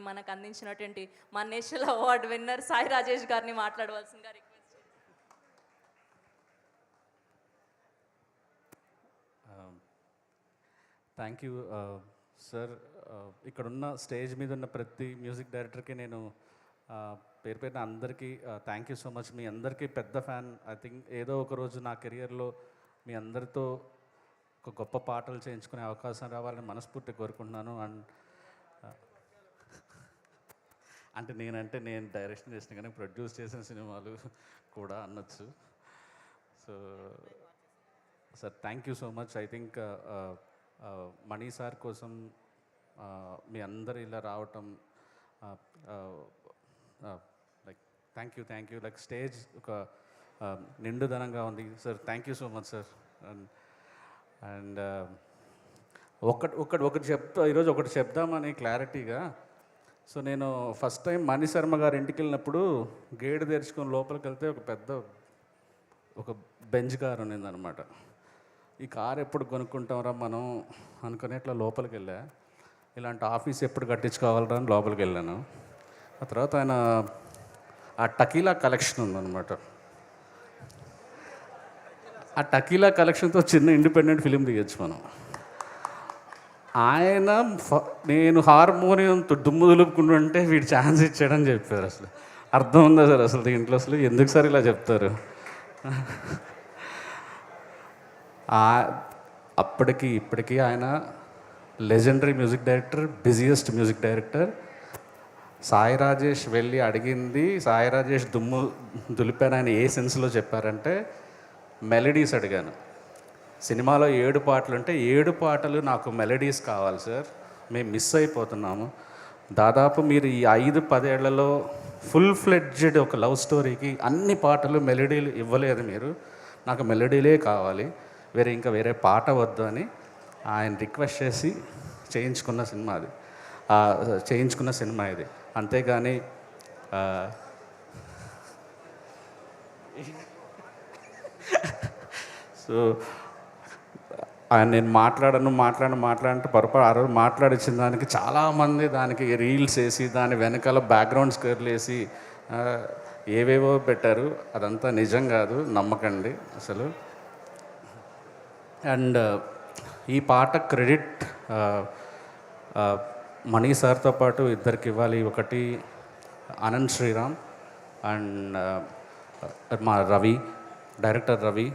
మనకు అందించినటువంటి మన national award winner Sai Rajesh గారిని మాట్లాడవలసిందిగా రిక్వెస్ట్ చేస్తున్నాను. Thank you sir. ఇక్కడున్న స్టేజ్ మీద ఉన్న ప్రతి మ్యూజిక్ డైరెక్టర్కి నేను పేరు పేరున అందరికీ థ్యాంక్ యూ సో మచ్. మీ అందరికీ పెద్ద ఫ్యాన్. ఐ థింక్ ఏదో ఒక రోజు నా కెరియర్లో మీ అందరితో ఒక గొప్ప పాటలు చేయించుకునే అవకాశం రావాలని మనస్ఫూర్తిగా కోరుకుంటున్నాను. అంటే నేను డైరెక్షన్ చేసిన కానీ ప్రొడ్యూస్ చేసిన సినిమాలు కూడా అనొచ్చు. So sir thank you so much. I think Mani sir కోసం మీ అందరు ఇలా రావటం like thank you like stage ఒక నిండుదనంగా ఉంది sir. Thank you so much sir. And ఈరోజు ఒకటి చెప్దామని క్లారిటీగా. సో నేను ఫస్ట్ టైం మణి శర్మ గారి ఇంటికి వెళ్ళినప్పుడు గేటు తెరుచుకొని లోపలికి వెళ్తే ఒక బెంచ్ కార్ ఉన్నిందనమాట. ఈ కార్ ఎప్పుడు కొనుక్కుంటాంరా మనం అనుకుని ఇట్లా లోపలికి వెళ్ళా. ఇలాంటి ఆఫీస్ ఎప్పుడు కట్టించుకోవాలరా అని లోపలికి వెళ్ళాను. ఆ తర్వాత ఆయన ఆ టకీలా కలెక్షన్ ఉందన్నమాట. ఆ టకీలా కలెక్షన్తో చిన్న ఇండిపెండెంట్ ఫిలిం తీయచ్చు మనం. ఆయన నేను హార్మోనియంతో దుమ్ము దులుపుకుంటుంటే వీడు ఛాన్స్ ఇచ్చాడని చెప్పారు. అసలు అర్థం ఉందా సార్ అసలు దీంట్లో? అసలు ఎందుకు సార్ ఇలా చెప్తారు? అప్పటికి ఇప్పటికీ ఆయన legendary music director, busiest music director. Sai Rajesh వెళ్ళి అడిగింది, సాయి రాజేష్ దుమ్ము దులిపాను ఆయన ఏ సెన్స్లో చెప్పారంటే మెలడీస్ అడిగాను. సినిమాలో 7 పాటలు అంటే 7 పాటలు నాకు మెలడీస్ కావాలి సార్, మేము మిస్ అయిపోతున్నాము. దాదాపు మీరు ఈ 5-10 ఏళ్లలో ఫుల్ ఫ్లెడ్జెడ్ ఒక లవ్ స్టోరీకి అన్ని పాటలు మెలడీలు ఇవ్వలేదు మీరు, నాకు మెలడీలే కావాలి, వేరే పాట వద్దు అని ఆయన రిక్వెస్ట్ చేసి చేయించుకున్న సినిమా ఇది. అంతేగాని సో ఆయన నేను మాట్లాడంటే పొరపాటు ఆ రోజు మాట్లాడించిన దానికి చాలామంది దానికి రీల్స్ వేసి దాని వెనకాల బ్యాక్గ్రౌండ్ స్కోర్లు వేసి ఏవేవో పెట్టారు. అదంతా నిజం కాదు, నమ్మకండి అసలు. అండ్ ఈ పాట క్రెడిట్ మణి సార్తో పాటు ఇద్దరికి ఇవ్వాలి. ఒకటి అనంత్ శ్రీరామ్ అండ్ మా రవి, డైరెక్టర్ రవి.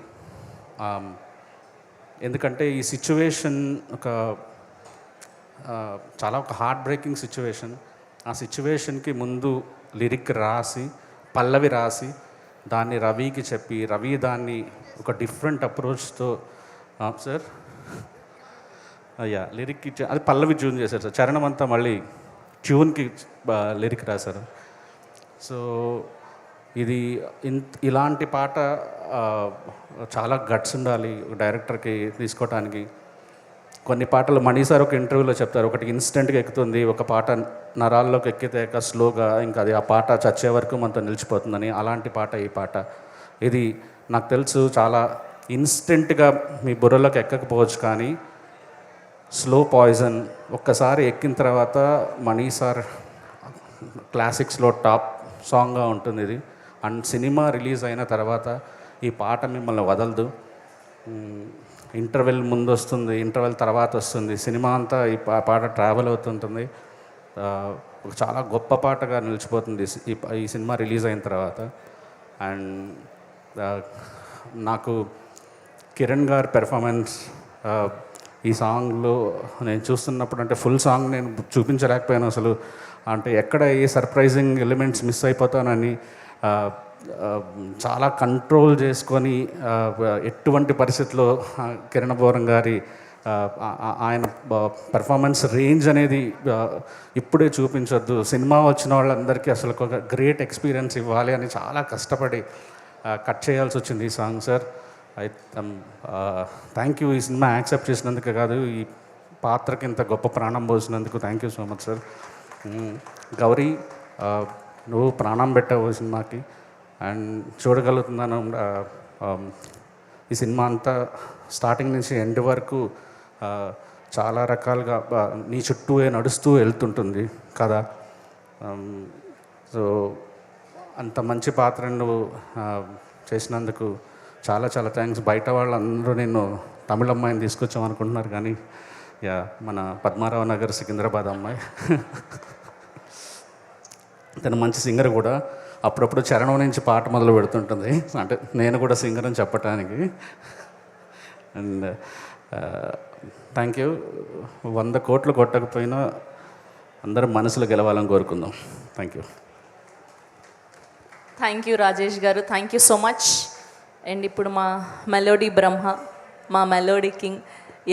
ఎందుకంటే ఈ సిచ్యువేషన్ చాలా ఒక హార్ట్ బ్రేకింగ్ సిచ్యువేషన్. ఆ సిచ్యువేషన్కి ముందు లిరిక్ రాసి, పల్లవి రాసి దాన్ని రవికి చెప్పి, రవి దాన్ని ఒక డిఫరెంట్ అప్రోచ్తో సార్ లిరిక్ ఇచ్చి అది పల్లవి ట్యూన్ చేశారు సార్. చరణం అంతా మళ్ళీ ట్యూన్కి లిరిక్ రాశారు. సో ఇది ఇలాంటి పాట చాలా గట్స్ ఉండాలి డైరెక్టర్కి తీసుకోవటానికి. కొన్ని పాటలు మణి సార్ ఒక ఇంటర్వ్యూలో చెప్తారు, ఒకటి ఇన్స్టెంట్గా ఎక్కుతుంది, ఒక పాట నరాల్లోకి ఎక్కితే స్లోగా ఇంకా అది ఆ పాట చచ్చే వరకు మనతో నిలిచిపోతుందని. అలాంటి పాట ఈ పాట. ఇది నాకు తెలుసు చాలా ఇన్స్టెంట్గా మీ బుర్రలోకి ఎక్కకపోవచ్చు, కానీ స్లో పాయిజన్ ఒక్కసారి ఎక్కిన తర్వాత మణి సార్ క్లాసిక్స్లో టాప్ సాంగ్గా ఉంటుంది ఇది. అండ్ సినిమా రిలీజ్ అయిన తర్వాత ఈ పాట మిమ్మల్ని వదలదు. ఇంటర్వెల్ ముందు వస్తుంది, ఇంటర్వెల్ తర్వాత వస్తుంది, సినిమా అంతా ఈ పాట ట్రావెల్ అవుతుంటుంది. చాలా గొప్ప పాటగా నిలిచిపోతుంది ఈ సినిమా రిలీజ్ అయిన తర్వాత. అండ్ నాకు కిరణ్ గారి పెర్ఫార్మెన్స్ ఈ సాంగ్లో నేను చూస్తున్నప్పుడు, అంటే ఫుల్ సాంగ్ నేను చూపించలేకపోయాను అసలు. అంటే ఎక్కడ ఏ సర్ప్రైజింగ్ ఎలిమెంట్స్ మిస్ అయిపోతానని చాలా కంట్రోల్ చేసుకొని ఎటువంటి పరిస్థితుల్లో కిరణ్ బోరం గారి ఆయన పెర్ఫార్మెన్స్ రేంజ్ అనేది ఇప్పుడే చూపించొద్దు, సినిమా వచ్చిన వాళ్ళందరికీ అసలు ఒక గ్రేట్ ఎక్స్పీరియన్స్ ఇవ్వాలి అని చాలా కష్టపడి కట్ చేయాల్సి వచ్చింది ఈ సాంగ్ సార్. Thank you. ఈ సినిమా యాక్సెప్ట్ చేసినందుకే కాదు, ఈ పాత్రకి ఇంత గొప్ప ప్రాణం పోసినందుకు thank you so much sir. Gowri, నువ్వు ప్రాణం పెట్టావు సినిమాకి. అండ్ చూడగలుగుతున్నాను ఈ సినిమా అంతా స్టార్టింగ్ నుంచి ఎండ్ వరకు చాలా రకాలుగా నీ చుట్టూ నడుస్తూ వెళ్తుంటుంది కదా. సో అంత మంచి పాత్రను నువ్వు చేసినందుకు చాలా చాలా థ్యాంక్స్. బయట వాళ్ళందరూ నేను తమిళ అమ్మాయిని తీసుకొచ్చాం అనుకుంటున్నారు, కానీ యా మన పద్మారావు నగర్ సికింద్రాబాద్ అమ్మాయి. తను మంచి సింగర్ కూడా. అప్పుడప్పుడు చరణం నుంచి పాట మొదలు పెడుతుంటుంది, అంటే నేను కూడా సింగర్ అని చెప్పటానికి. And thank you. 100 కోట్లు కొట్టకపోయినా అందరూ మనసులో గెలవాలని కోరుకుందాం. Thank you. Thank you Rajesh garu, thank you so much. And ఇప్పుడు మా మెలోడీ బ్రహ్మ, మా మెలోడీ కింగ్,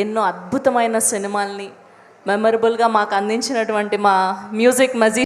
ఎన్నో అద్భుతమైన సినిమాల్ని మెమరబుల్గా మాకు అందించినటువంటి మా మ్యూజిక్ మజీ